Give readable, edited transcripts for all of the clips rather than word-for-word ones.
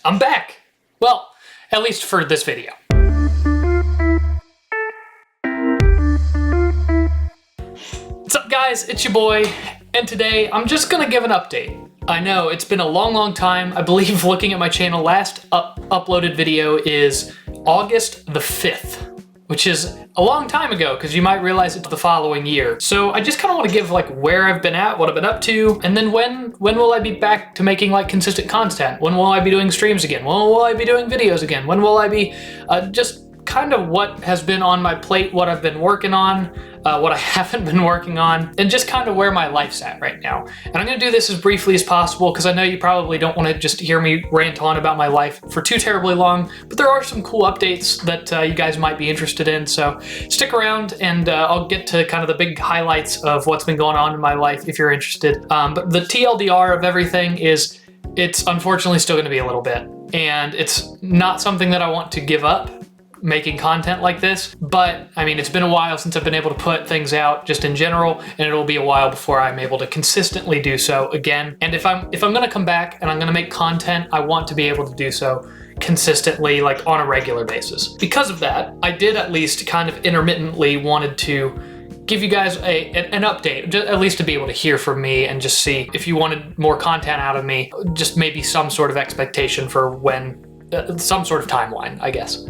I'm back. Well, at least for this video. What's up guys, it's your boy, and today I'm just gonna give an update. I know, it's been a long time. I believe looking at my channel, last uploaded video is August the 5th, which is a long time ago because you might realize it's the following year. So I just kind of want to give like where I've been at, what I've been up to, and then when will I be back to making like consistent content? When will I be doing streams again? When will I be doing videos again? When will I be just kind of what has been on my plate, what I've been working on, what I haven't been working on, and just kind of where my life's at right now. And I'm gonna do this as briefly as possible because I know you probably don't want to just hear me rant on about my life for too terribly long, but there are some cool updates that you guys might be interested in, so stick around and I'll get to kind of the big highlights of what's been going on in my life if you're interested. But the TLDR of everything is it's unfortunately still gonna be a little bit, and it's not something that I want to give up, making content like this, but I mean, it's been a while since I've been able to put things out just in general, and it'll be a while before I'm able to consistently do so again. And if I'm gonna come back and I'm gonna make content, I want to be able to do so consistently, like on a regular basis. Because of that, I did at least kind of intermittently wanted to give you guys an update, at least to be able to hear from me and just see if you wanted more content out of me, just maybe some sort of expectation for when, some sort of timeline, I guess.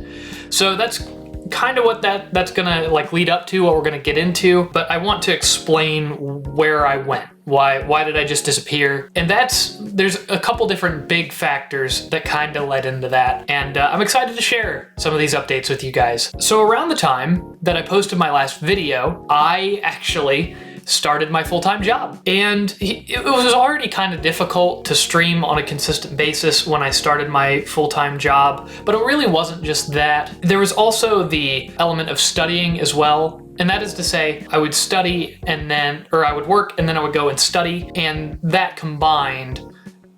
So that's kind of what that's gonna like lead up to, what we're gonna get into, but I want to explain where I went. Why did I just disappear? And there's a couple different big factors that kind of led into that, and I'm excited to share some of these updates with you guys. So around the time that I posted my last video, I actually started my full-time job. And it was already kind of difficult to stream on a consistent basis when I started my full-time job, but it really wasn't just that. There was also the element of studying as well. And that is to say, I would study and then, or I would work and then I would go and study, and that combined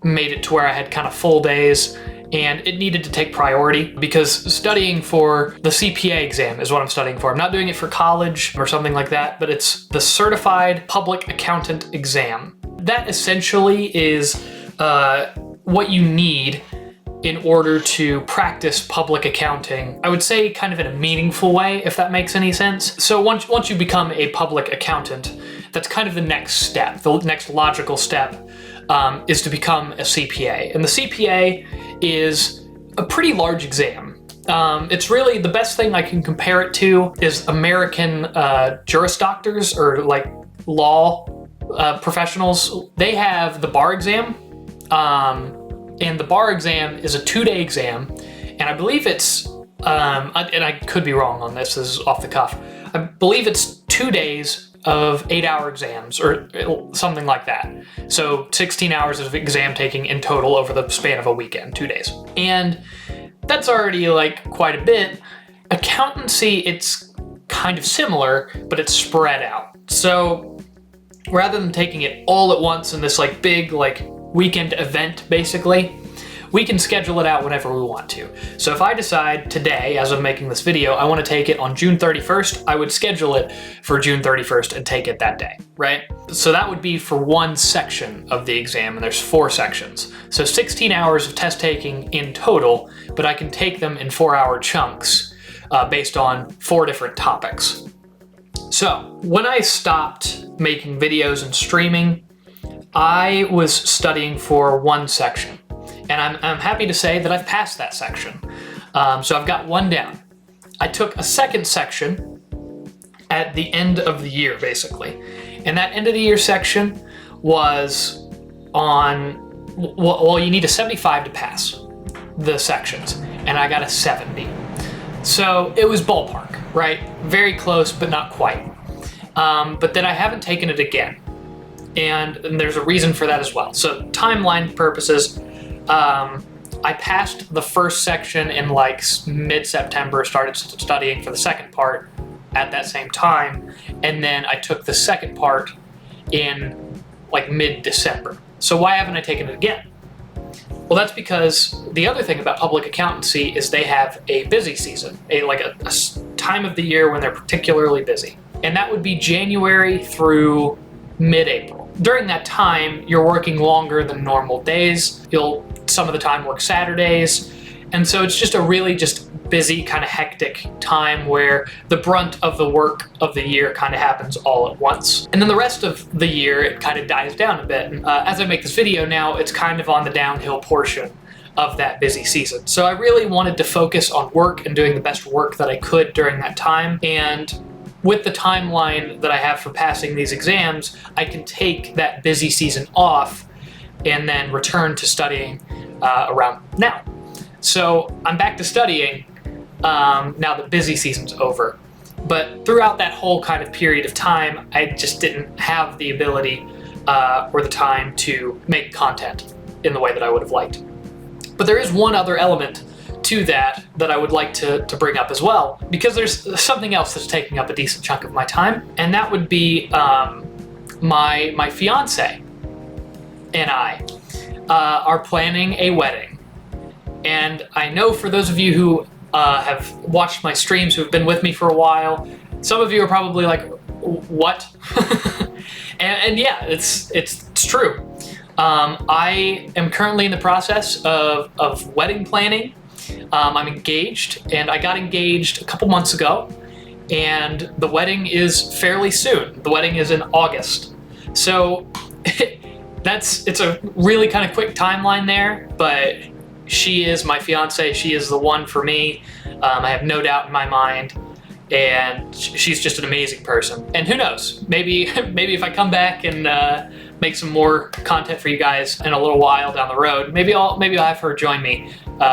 made it to where I had kind of full days, and it needed to take priority because studying for the CPA exam is what I'm studying for. I'm not doing it for college or something like that, but it's the Certified Public Accountant Exam. That essentially is what you need in order to practice public accounting, I would say kind of in a meaningful way, if that makes any sense. So once you become a public accountant, that's kind of the next step, the next logical step is to become a CPA. And the CPA is a pretty large exam. It's really, the best thing I can compare it to is American Juris Doctors, or like law professionals. They have the bar exam, and the bar exam is a 2-day exam, and I believe it's, and I could be wrong on this is off the cuff, I believe it's 2 days of 8-hour exams or something like that. So 16 hours of exam taking in total over the span of a weekend, 2 days. And that's already like quite a bit. Accountancy, it's kind of similar, but it's spread out. So rather than taking it all at once in this like big like weekend event, basically, we can schedule it out whenever we want to. So if I decide today, as I'm making this video, I want to take it on June 31st, I would schedule it for June 31st and take it that day, right? So that would be for one section of the exam, and there's 4 sections. So 16 hours of test taking in total, but I can take them in 4-hour chunks based on 4 different topics. So when I stopped making videos and streaming, I was studying for one section. And I'm happy to say that I've passed that section. So I've got 1 down. I took a second section at the end of the year, basically. And that end of the year section was on, well, you need a 75 to pass the sections, and I got a 70. So it was ballpark, right? Very close, but not quite. But then I haven't taken it again. And there's a reason for that as well. So timeline purposes, I passed the first section in like mid-September, started studying for the second part at that same time, and then I took the second part in like mid-December. So why haven't I taken it again? Well, that's because the other thing about public accountancy is they have a busy season, a time of the year when they're particularly busy. And that would be January through mid-April. During that time, you're working longer than normal days. You'll some of the time work Saturdays. And so it's just a really just busy, kind of hectic time where the brunt of the work of the year kind of happens all at once. And then the rest of the year, it kind of dies down a bit. And, as I make this video now, it's kind of on the downhill portion of that busy season. So I really wanted to focus on work and doing the best work that I could during that time. And with the timeline that I have for passing these exams, I can take that busy season off and then return to studying around now. So I'm back to studying now the busy season's over. But throughout that whole kind of period of time, I just didn't have the ability or the time to make content in the way that I would have liked. But there is one other element to that I would like to bring up as well, because there's something else that's taking up a decent chunk of my time, and that would be my fiance and I are planning a wedding. And I know for those of you who have watched my streams, who have been with me for a while, some of you are probably like, what? and yeah, it's true. I am currently in the process of wedding planning. I'm engaged, and I got engaged a couple months ago, and the wedding is fairly soon. The wedding is in August. So it's a really kind of quick timeline there, but she is my fiance. She is the one for me. I have no doubt in my mind, and she's just an amazing person. And who knows, maybe if I come back and make some more content for you guys in a little while down the road, maybe I'll have her join me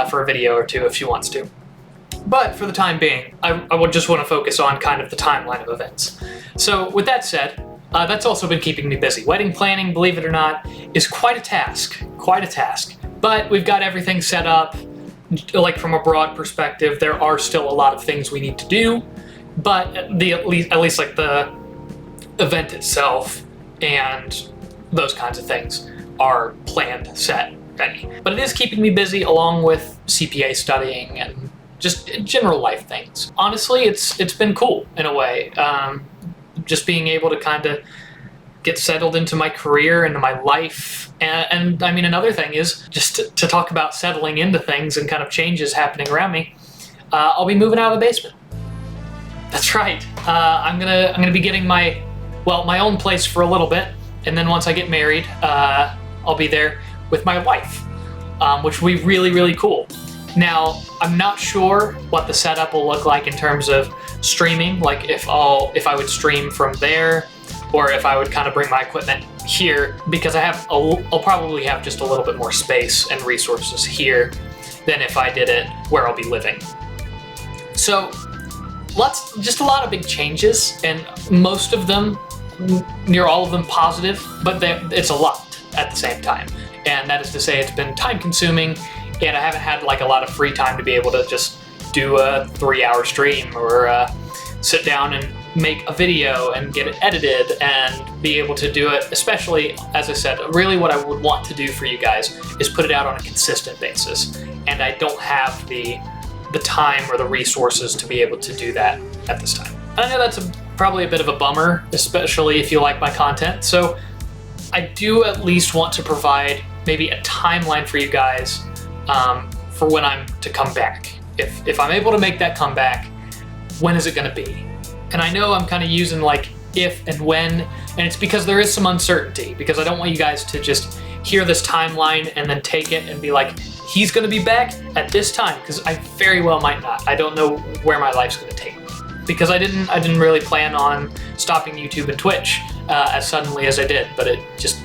for a video or two if she wants to. But for the time being, I would just want to focus on kind of the timeline of events. So with that said, that's also been keeping me busy. Wedding planning, believe it or not, is quite a task. But we've got everything set up. Like, from a broad perspective, there are still a lot of things we need to do, but at least like the event itself and those kinds of things are planned, set, ready. But it is keeping me busy, along with CPA studying and just general life things. Honestly, it's been cool in a way. Just being able to kind of get settled into my career, into my life. And I mean, another thing is just to talk about settling into things and kind of changes happening around me. I'll be moving out of the basement. That's right. I'm gonna be getting my own place for a little bit, and then once I get married, I'll be there with my wife, which will be really, really cool. Now, I'm not sure what the setup will look like in terms of streaming, like if I would stream from there, or if I would kind of bring my equipment here, because I'll probably have just a little bit more space and resources here than if I did it where I'll be living. So just a lot of big changes, and most of them, near all of them, positive, but it's a lot at the same time. And that is to say, it's been time consuming, and I haven't had like a lot of free time to be able to just do a 3-hour stream or sit down and make a video and get it edited and be able to do it, especially, as I said, really what I would want to do for you guys is put it out on a consistent basis. And I don't have the time or the resources to be able to do that at this time. I know that's probably a bit of a bummer, especially if you like my content. So I do at least want to provide maybe a timeline for you guys for when I'm to come back. If I'm able to make that comeback, when is it going to be? And I know I'm kind of using like if and when, and it's because there is some uncertainty, because I don't want you guys to just hear this timeline and then take it and be like, he's going to be back at this time, because I very well might not. I don't know where my life's going to take me, because I didn't really plan on stopping YouTube and Twitch as suddenly as I did, but it just,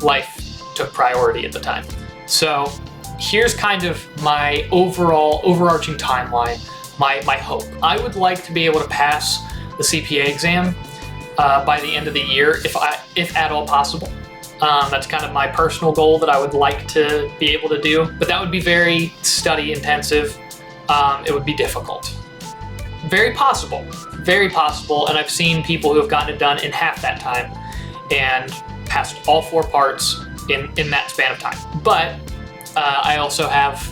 life took priority at the time. So here's kind of my overarching timeline, my hope. I would like to be able to pass the CPA exam by the end of the year, if at all possible. That's kind of my personal goal that I would like to be able to do, but that would be very study intensive. It would be difficult. Very possible, and I've seen people who have gotten it done in half that time and passed all 4 parts in that span of time. But I also have,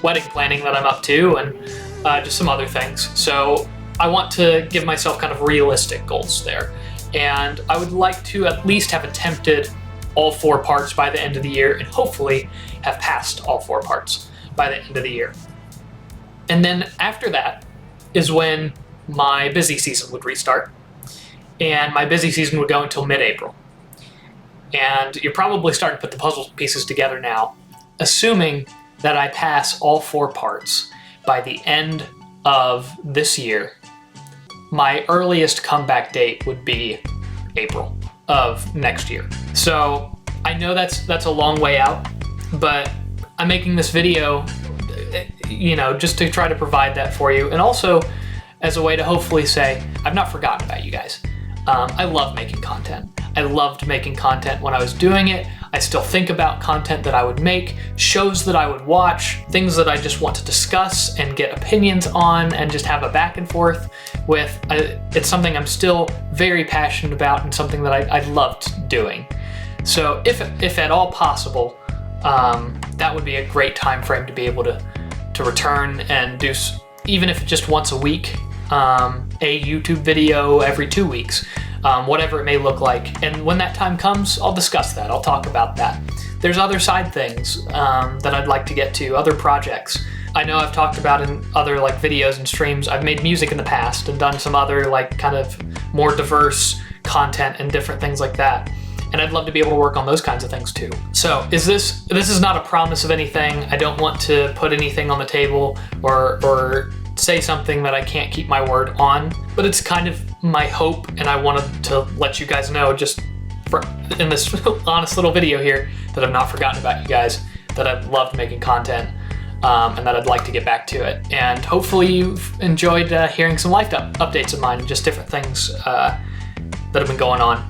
wedding planning that I'm up to, and just some other things. So I want to give myself kind of realistic goals there. And I would like to at least have attempted all 4 parts by the end of the year, and hopefully have passed all 4 parts by the end of the year. And then after that is when my busy season would restart, and my busy season would go until mid-April. And you're probably starting to put the puzzle pieces together now, assuming that I pass all 4 parts by the end of this year. My earliest comeback date would be April of next year. So I know that's a long way out, but I'm making this video, just to try to provide that for you, and also as a way to hopefully say I've not forgotten about you guys. I love making content. I loved making content when I was doing it. I still think about content that I would make, shows that I would watch, things that I just want to discuss and get opinions on and just have a back and forth with. It's something I'm still very passionate about and something that I loved doing. So if at all possible, that would be a great time frame to be able to return and do, even if just once a week, a YouTube video every 2 weeks, whatever it may look like. And when that time comes, I'll discuss that. I'll talk about that. There's other side things that I'd like to get to, other projects. I know I've talked about in other videos and streams, I've made music in the past and done some other kind of more diverse content and different things like that. And I'd love to be able to work on those kinds of things too. So this is not a promise of anything. I don't want to put anything on the table or say something that I can't keep my word on, but it's kind of my hope, and I wanted to let you guys know just in this honest little video here that I've not forgotten about you guys, that I've loved making content, and that I'd like to get back to it. And hopefully you've enjoyed hearing some life updates of mine, just different things that have been going on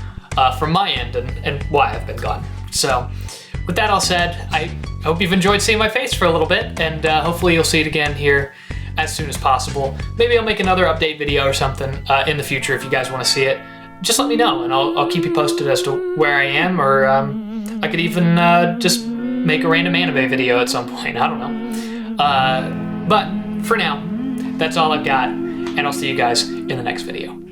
from my end and why I've been gone. So with that all said, I hope you've enjoyed seeing my face for a little bit, and hopefully you'll see it again here as soon as possible. Maybe I'll make another update video or something in the future if you guys want to see it. Just let me know, and I'll keep you posted as to where I am, or I could even just make a random anime video at some point. I don't know. But for now, that's all I've got, and I'll see you guys in the next video.